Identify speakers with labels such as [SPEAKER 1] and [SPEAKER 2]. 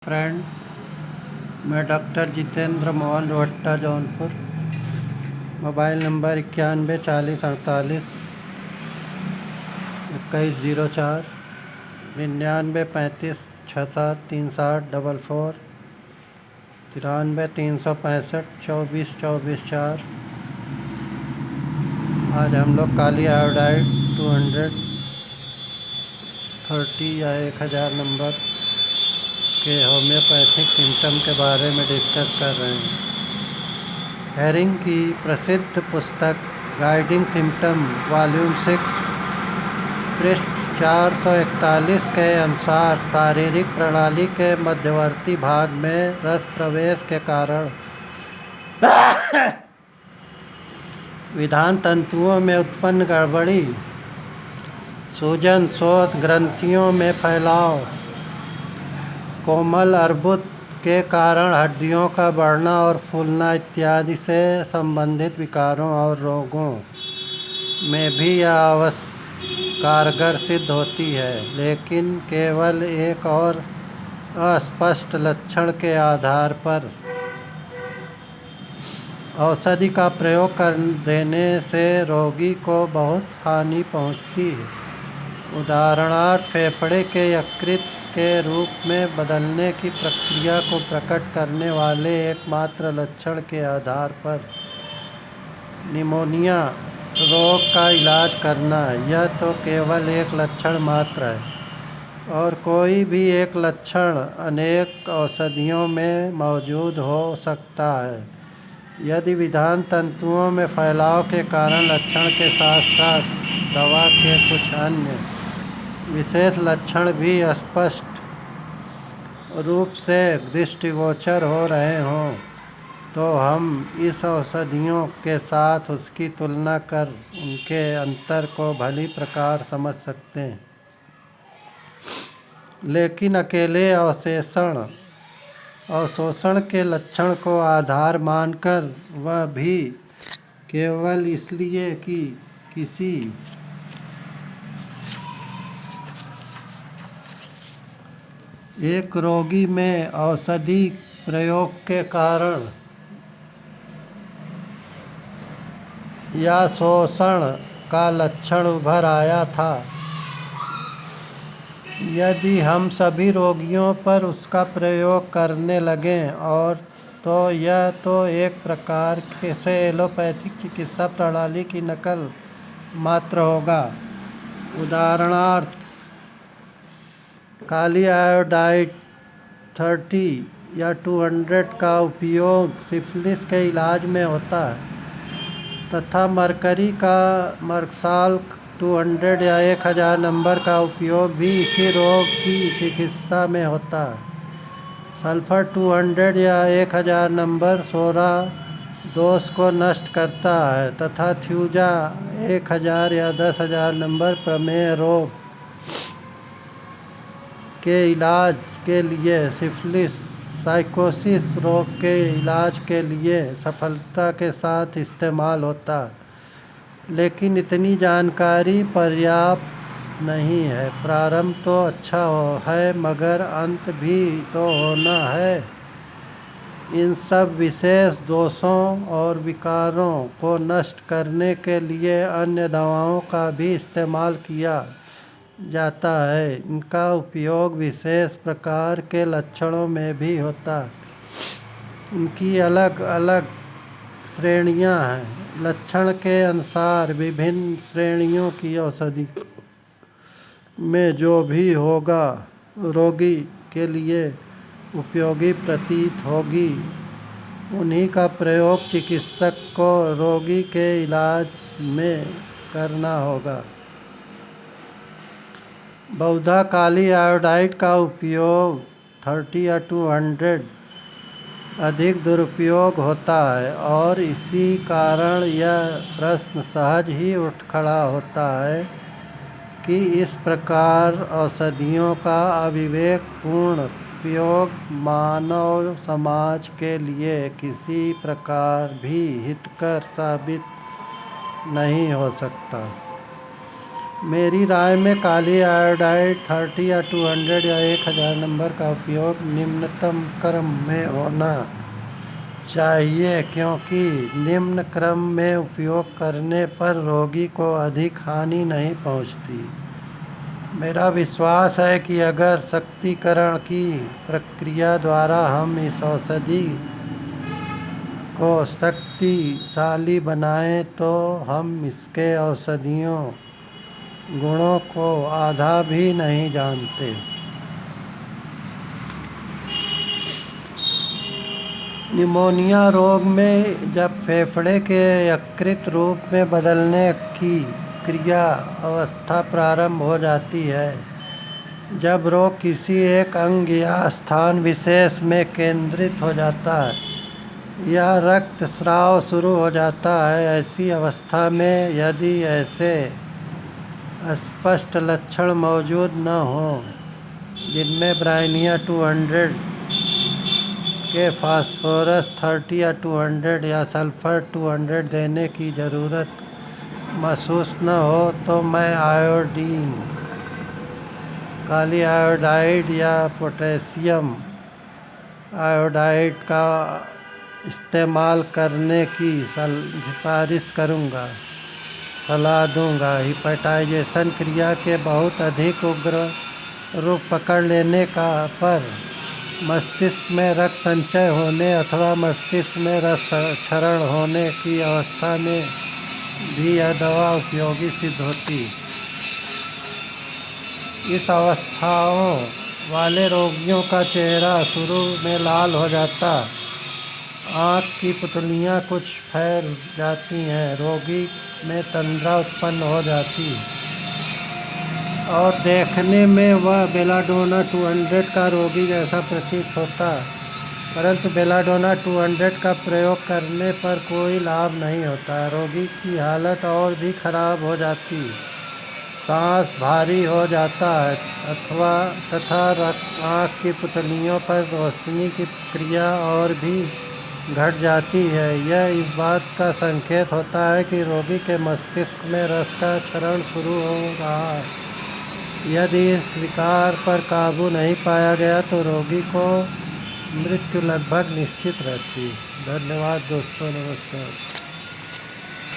[SPEAKER 1] Friend, मैं doctor Jitendra Mohan Rohatta Jaunpur. Mobile number 91 40 21 04 99 35 67 360 93 365 24 24 4। आज हम लोग काली आयोडाइड 230 या 1000 नंबर के होम्योपैथिक सिम्टम के बारे में डिस्कस कर रहे हैं। हेरिंग की प्रसिद्ध पुस्तक गाइडिंग सिम्टम वॉल्यूम 6 पृष्ठ 441 के अनुसार शारीरिक प्रणाली के मध्यवर्ती भाग में रस प्रवेश के कारण विधान तंतुओं में उत्पन्न गड़बड़ी, सूजन, शोथ, ग्रंथियों में फैलाव, कोमल अर्बुद के कारण हड्डियों का बढ़ना और फूलना इत्यादि से संबंधित विकारों और रोगों में भी यह कारगर सिद्ध होती है, लेकिन केवल एक और अस्पष्ट लक्षण के आधार पर। औषधि का प्रयोग कर देने से रोगी को बहुत हानि पहुंचती है। उदाहरणार्थ, फेफड़े के यकृत के रूप में बदलने की प्रक्रिया को प्रकट करने वाले एकमात्र लक्षण के आधार पर निमोनिया रोग का इलाज करना, यह तो केवल एक लक्षण मात्र है, और कोई भी एक लक्षण अनेक औषधियों में मौजूद हो सकता है। यदि विधान तंतुओं में फैलाव के कारण लक्षण के साथ साथ दवा के कुछ अन्य विशेष लक्षण भी स्पष्ट रूप से दृष्टिगोचर हो रहे हों, तो हम इस औषधियों के साथ उसकी तुलना कर उनके अंतर को भली प्रकार समझ सकते हैं। लेकिन अकेले अवशोषण के लक्षण को आधार मानकर, वह भी केवल इसलिए कि किसी एक रोगी में औषधि प्रयोग के कारण या शोषण का लक्षण उभर आया था, यदि हम सभी रोगियों पर उसका प्रयोग करने लगें और तो यह तो एक प्रकार से एलोपैथिक चिकित्सा प्रणाली की नकल मात्र होगा। उदाहरणार्थ, काली आयोडाइड 30 या 200 का उपयोग सिफिलिस के इलाज में होता है तथा मर्कसाल 200 या 1000 नंबर का उपयोग भी इसी रोग की चिकित्सा में होता है। सल्फर 200 या 1000 नंबर सोरा दोष को नष्ट करता है तथा थ्यूजा 1000 या 10,000 नंबर प्रमेह रोग के इलाज के लिए, सिफिलिस साइकोसिस रोग के इलाज के लिए सफलता के साथ इस्तेमाल होता है। लेकिन इतनी जानकारी पर्याप्त नहीं है। प्रारंभ तो अच्छा है, मगर अंत भी तो होना है। इन सब विशेष दोषों और विकारों को नष्ट करने के लिए अन्य दवाओं का भी इस्तेमाल किया जाता है। इनका उपयोग विशेष प्रकार के लक्षणों में भी होता है। इनकी अलग अलग श्रेणियां हैं। लक्षण के अनुसार विभिन्न श्रेणियों की औषधि में जो भी होगा रोगी के लिए उपयोगी प्रतीत होगी, उन्हीं का प्रयोग चिकित्सक को रोगी के इलाज में करना होगा। बहुधा काली आयोडाइड का उपयोग 30 या 200 अधिक दुरुपयोग होता है, और इसी कारण यह प्रश्न सहज ही उठ खड़ा होता है कि इस प्रकार औषधियों का अविवेकपूर्ण उपयोग मानव समाज के लिए किसी प्रकार भी हितकर साबित नहीं हो सकता। मेरी राय में काली आयोडाइड 30 या 200 या 1000 नंबर का उपयोग निम्नतम क्रम में होना चाहिए, क्योंकि निम्न क्रम में उपयोग करने पर रोगी को अधिक हानि नहीं पहुंचती। मेरा विश्वास है कि अगर सख्तीकरण की प्रक्रिया द्वारा हम इस औषधि को शक्तिशाली बनाएं तो हम इसके औषधीय गुणों को आधा भी नहीं जानते। निमोनिया रोग में जब फेफड़े के यकृत रूप में बदलने की क्रिया अवस्था प्रारंभ हो जाती है, जब रोग किसी एक अंग या स्थान विशेष में केंद्रित हो जाता है या रक्तस्राव शुरू हो जाता है, ऐसी अवस्था में यदि ऐसे स्पष्ट लक्षण मौजूद न हों जिनमें ब्राइनिया 200 के फास्फोरस 30 या 200 या सल्फर 200 देने की ज़रूरत महसूस न हो, तो मैं आयोडीन, काली आयोडाइड या पोटेशियम आयोडाइड का इस्तेमाल करने की सिफारिश करूँगा, सलाह दूँगा। हिपेटाइजेशन क्रिया के बहुत अधिक उग्र रूप पकड़ लेने पर मस्तिष्क में रक्त संचय होने अथवा मस्तिष्क में रक्त क्षरण होने की अवस्था में भी यह दवा उपयोगी सिद्ध होती। इस अवस्थाओं वाले रोगियों का चेहरा शुरू में लाल हो जाता, आँख की पुतलियाँ कुछ फैल जाती हैं, रोगी में तंद्रा उत्पन्न हो जाती और देखने में वह बेलाडोना 200 का रोगी जैसा प्रतीत होता, परंतु बेलाडोना 200 का प्रयोग करने पर कोई लाभ नहीं होता। रोगी की हालत और भी खराब हो जाती, सांस भारी हो जाता है तथा आँख की पुतलियों पर रोशनी की क्रिया और भी घट जाती है। यह इस बात का संकेत होता है कि रोगी के मस्तिष्क में रस का क्षरण शुरू हो रहा है। यदि इस विकार पर काबू नहीं पाया गया तो रोगी को मृत्यु लगभग निश्चित रहती। धन्यवाद दोस्तों, नमस्कार।